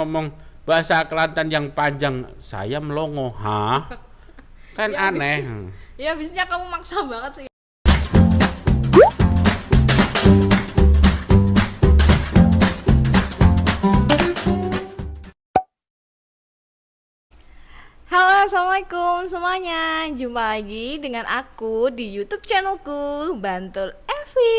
ngomong bahasa Kelantan yang panjang, saya melongo. Hah? Kan Ya aneh. ya abisnya kamu maksa banget sih. Halo, assalamualaikum semuanya. Jumpa lagi dengan aku di YouTube channelku Bantul Evi.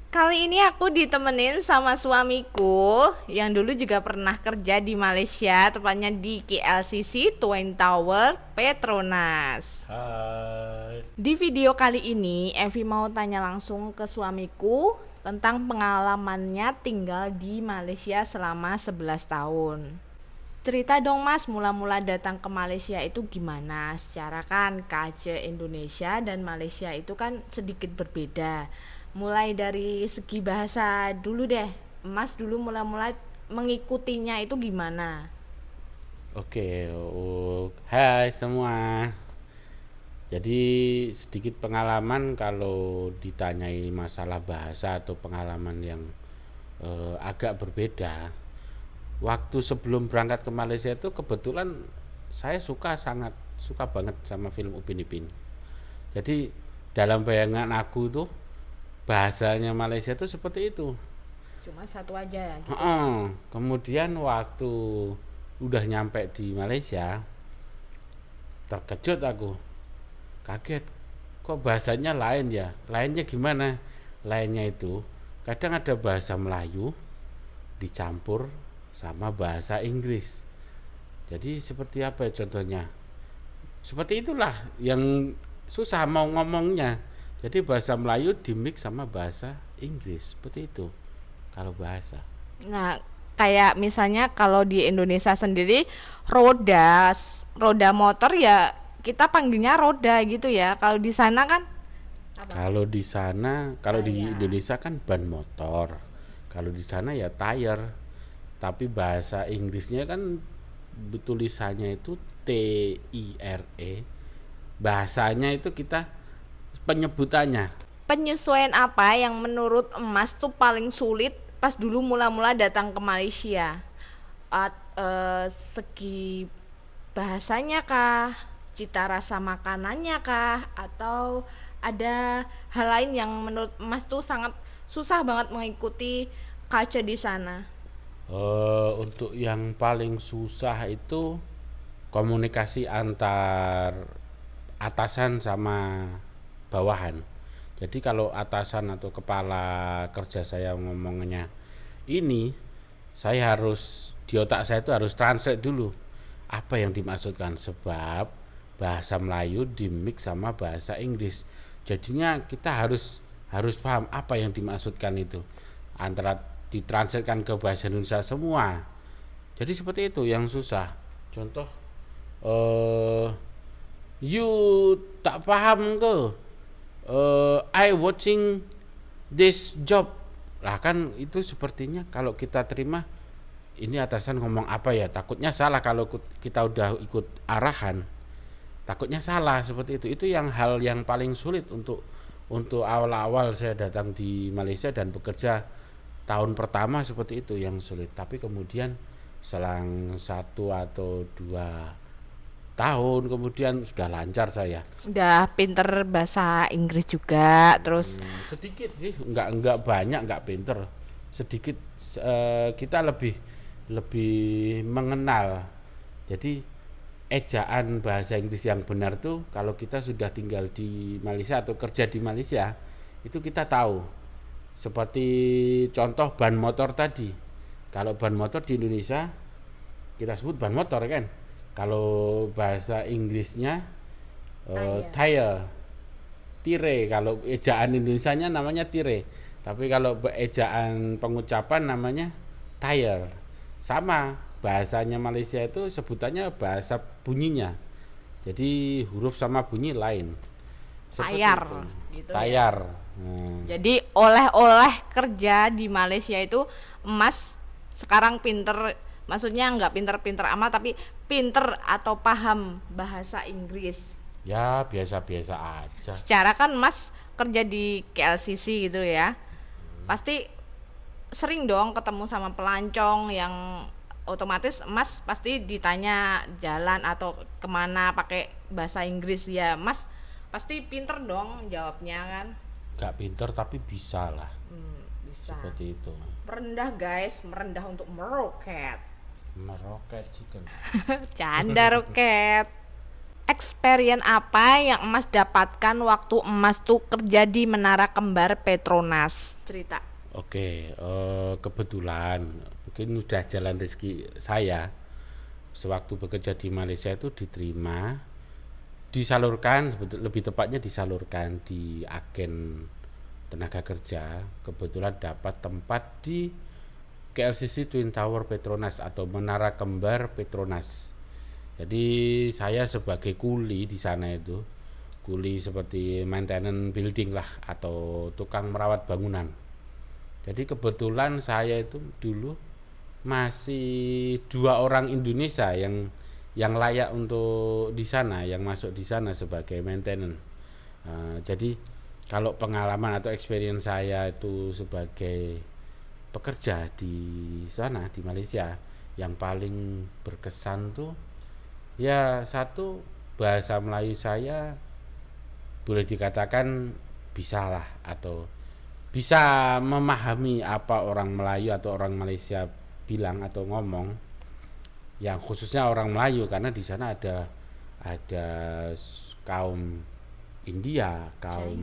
Kali ini aku ditemenin sama suamiku yang dulu juga pernah kerja di Malaysia, tepatnya di KLCC Twin Tower Petronas. Hai. Di video kali ini, Evi mau tanya langsung ke suamiku tentang pengalamannya tinggal di Malaysia selama 11 tahun. Cerita dong Mas, mula-mula datang ke Malaysia itu gimana? Secara kan culture Indonesia dan Malaysia itu kan sedikit berbeda. Mulai dari segi bahasa dulu deh. Mas dulu mula-mula mengikutinya itu gimana? Oke, hai semua. Jadi sedikit pengalaman kalau ditanyai masalah bahasa atau pengalaman yang agak berbeda. Waktu sebelum berangkat ke Malaysia itu kebetulan saya sangat suka banget sama film Upin Ipin. Jadi dalam bayangan aku tuh bahasanya Malaysia tuh seperti itu. Cuma satu aja gitu. Heeh. Kemudian waktu udah nyampe di Malaysia, terkejut aku, kaget. Kok bahasanya lain ya? Lainnya gimana? Lainnya itu kadang ada bahasa Melayu dicampur sama bahasa Inggris. Jadi seperti apa ya contohnya? Seperti itulah yang susah mau ngomongnya. Jadi bahasa Melayu dimix sama bahasa Inggris. Seperti itu kalau bahasa. Nah, kayak misalnya kalau di Indonesia sendiri roda roda motor ya kita panggilnya roda gitu ya. Kalau di sana kan apa? Kalau di sana, kalau di Tayar. Indonesia kan ban motor. Kalau di sana ya tire. Tapi bahasa Inggrisnya kan tulisannya itu TIRE. Bahasanya itu kita penyebutannya. Penyesuaian apa yang menurut Emas tuh paling sulit pas dulu mula-mula datang ke Malaysia? Segi bahasanya kah? Cita rasa makanannya kah? Atau ada hal lain yang menurut Emas tuh sangat susah banget mengikuti culture di sana? Untuk yang paling susah itu komunikasi antar atasan sama bawahan. Jadi kalau atasan atau kepala kerja saya ngomongnya ini, saya harus di otak saya itu harus translate dulu apa yang dimaksudkan, sebab bahasa Melayu dimix sama bahasa Inggris. Jadinya kita harus harus paham apa yang dimaksudkan itu, antara ditranslatekan ke bahasa Indonesia semua. Jadi seperti itu yang susah. Contoh, eh you tak paham ke? I watching this job. Lah kan itu sepertinya kalau kita terima ini atasan ngomong apa ya, takutnya salah kalau kita udah ikut arahan. Takutnya salah seperti itu. Itu yang hal yang paling sulit untuk awal-awal saya datang di Malaysia dan bekerja tahun pertama, seperti itu yang sulit. Tapi kemudian selang 1 atau 2 tahun kemudian sudah lancar saya. Udah pinter bahasa Inggris juga, terus Sedikit sih, nggak banyak, nggak pinter. Sedikit, kita lebih lebih mengenal. Jadi ejaan bahasa Inggris yang benar tuh kalau kita sudah tinggal di Malaysia atau kerja di Malaysia itu kita tahu. Seperti contoh ban motor tadi. Kalau ban motor di Indonesia kita sebut ban motor kan. Kalau bahasa Inggrisnya tayar. tire, tire. Kalau ejaan Indonesianya namanya tire. Tapi kalau ejaan pengucapan namanya tire. Sama, bahasanya Malaysia itu sebutannya bahasa bunyinya. Jadi huruf sama bunyi lain. Seperti Tayar itu. gitu ya. Tayar. Jadi oleh-oleh kerja di Malaysia itu Emas sekarang pinter, maksudnya nggak pinter-pinter amat tapi pinter atau paham bahasa Inggris. Ya biasa-biasa aja. Secara kan Emas kerja di KLCC gitu ya. Pasti sering dong ketemu sama pelancong yang otomatis Mas pasti ditanya jalan atau kemana pakai bahasa Inggris ya, Mas pasti pinter dong jawabnya kan. Nggak pinter tapi bisa lah, Bisa seperti itu. merendah guys, merendah untuk meroket. Meroket chicken. Canda roket. Experience apa yang Emas dapatkan waktu Emas tuh kerja di Menara Kembar Petronas? Cerita. Oke, kebetulan mungkin udah jalan rezeki saya. Sewaktu bekerja di Malaysia itu diterima, disalurkan, lebih tepatnya disalurkan di agen tenaga kerja. Kebetulan dapat tempat di KLCC Twin Tower Petronas atau Menara Kembar Petronas. Jadi saya sebagai kuli di sana itu, kuli seperti maintenance building lah atau tukang merawat bangunan. Jadi kebetulan saya itu dulu masih 2 orang Indonesia yang layak untuk di sana, yang masuk di sana sebagai maintenance. Jadi kalau pengalaman atau experience saya itu sebagai pekerja di sana di Malaysia, yang paling berkesan tuh ya satu, bahasa Melayu saya boleh dikatakan bisa lah atau bisa memahami apa orang Melayu atau orang Malaysia bilang atau ngomong, yang khususnya orang Melayu karena di sana ada kaum India, kaum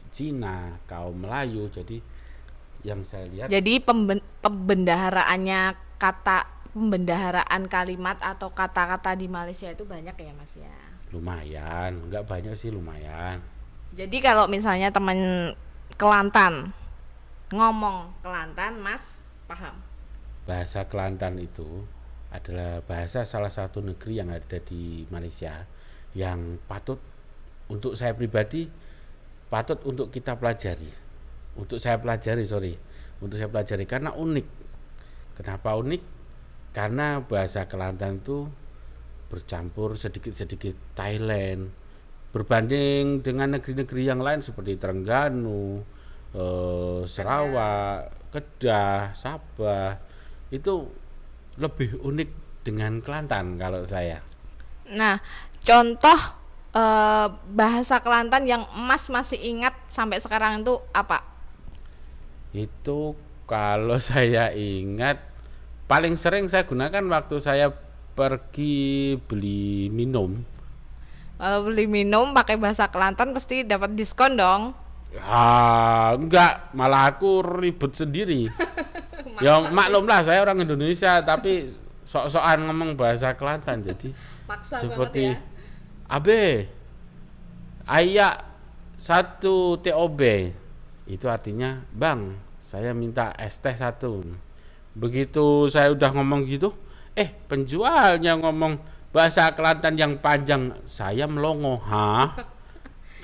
Cina, kaum Melayu. Jadi yang saya lihat Jadi pembendaharaan kalimat atau kata-kata di Malaysia itu banyak ya Mas ya. lumayan, nggak banyak sih, lumayan. Jadi kalau misalnya teman Kelantan ngomong Kelantan, Mas paham. Bahasa Kelantan itu adalah bahasa salah satu negeri yang ada di Malaysia yang patut untuk saya pribadi, patut untuk kita pelajari. Untuk saya pelajari karena unik. Kenapa unik? Karena bahasa Kelantan itu bercampur sedikit-sedikit Thailand, berbanding dengan negeri-negeri yang lain seperti Terengganu, Sarawak, Kedah, Sabah, itu lebih unik dengan Kelantan kalau saya. Nah, contoh bahasa Kelantan yang Mas masih ingat sampai sekarang itu apa? Itu kalau saya ingat paling sering saya gunakan waktu saya pergi beli minum. Kalau beli minum pakai bahasa Kelantan pasti dapat diskon dong. Enggak, malah aku ribet sendiri. Ya maklum lah, saya orang Indonesia tapi sok-sokan ngomong bahasa Kelantan, jadi Paksa seperti banget ya. Abe, ayak 1 TOB, itu artinya bang, saya minta es teh 1. Begitu saya udah ngomong gitu, penjualnya ngomong bahasa Kelantan yang panjang, saya melongo,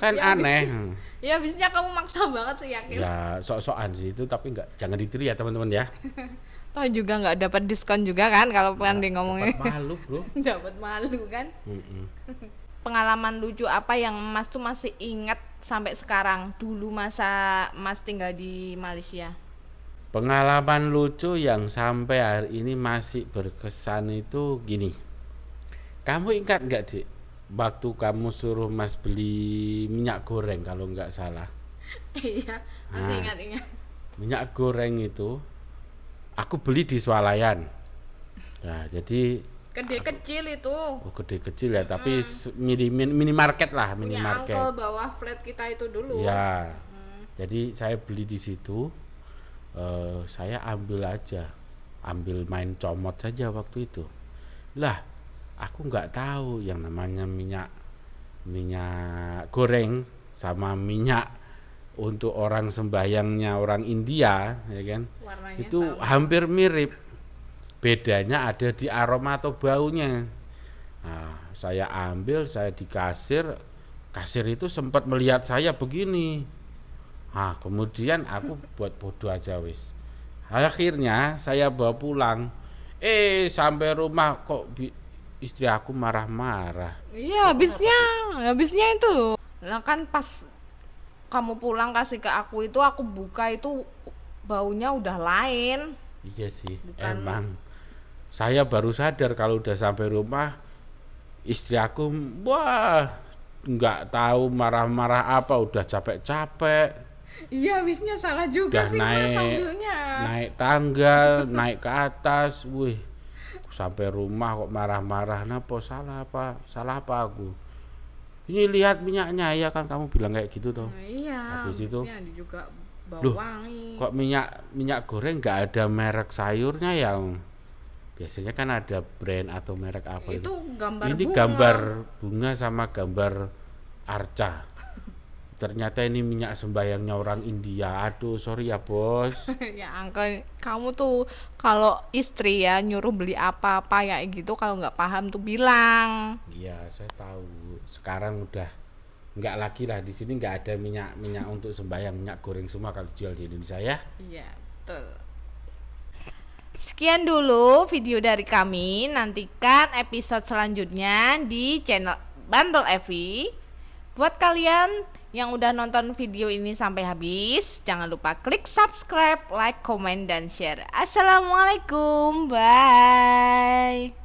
kan Ya, aneh. Ya habisnya kamu maksa banget sih yakin. Ya sok-sokan sih itu, tapi jangan ditiru ya teman-teman ya. Toh juga nggak dapat diskon juga kan kalau pengen di ngomongnya. Dapat malu bro. Dapat malu kan. Mm-mm. Pengalaman lucu apa yang Mas tuh masih ingat sampai sekarang dulu masa Mas tinggal di Malaysia? Pengalaman lucu yang sampai hari ini masih berkesan itu gini. Kamu ingat nggak Dik, waktu kamu suruh Mas beli minyak goreng kalau nggak salah? Iya, masih Nah. ingat-ingat. Minyak goreng itu aku beli di swalayan. Nah jadi Gede kecil itu. gede kecil ya, tapi minimarket lah, Punya minimarket. angkol bawah flat kita itu dulu. Ya, jadi saya beli di situ. Saya ambil main comot saja waktu itu. Lah, aku nggak tahu yang namanya minyak goreng sama minyak untuk orang sembahyangnya orang India, ya kan? Warnanya Itu sama. hampir mirip. Bedanya ada di aroma atau baunya. Nah, saya ambil, saya di kasir itu sempat melihat saya begini. Kemudian aku buat bodoh aja wis. Akhirnya saya bawa pulang. Sampai rumah kok istri aku marah-marah. Iya, habisnya itu. Nah kan pas kamu pulang kasih ke aku itu aku buka itu baunya udah lain. Iya sih, Bukan. emang Saya baru sadar kalau udah sampai rumah, istri aku, wah, nggak tahu marah-marah apa, udah capek-capek, Iya, habisnya salah juga udah sih Mas sambilnya. naik tangga, naik ke atas, wih, sampai rumah kok marah-marah, napa salah apa aku? Ini lihat minyaknya ya kan kamu bilang kayak gitu toh. Nah, iya, Habis itu, habisnya juga loh, bawangi. kok minyak goreng nggak ada merek sayurnya yang biasanya kan ada brand atau merek apa itu? Itu gambar Ini bunga. gambar bunga sama gambar arca. Ternyata ini minyak sembayangnya orang India. Aduh, sorry ya bos. Ya angkel, kamu tuh kalau istri ya nyuruh beli apa-apa ya gitu, kalau nggak paham tuh bilang. Iya, saya tahu. Sekarang udah nggak lagi lah, di sini nggak ada minyak untuk sembayang, minyak goreng semua kalau jual di Indonesia ya. Iya, betul. Sekian dulu video dari kami. Nantikan episode selanjutnya di channel Bandel Evi. Buat kalian yang udah nonton video ini sampai habis, jangan lupa klik subscribe, like, comment, dan share. Assalamualaikum, bye.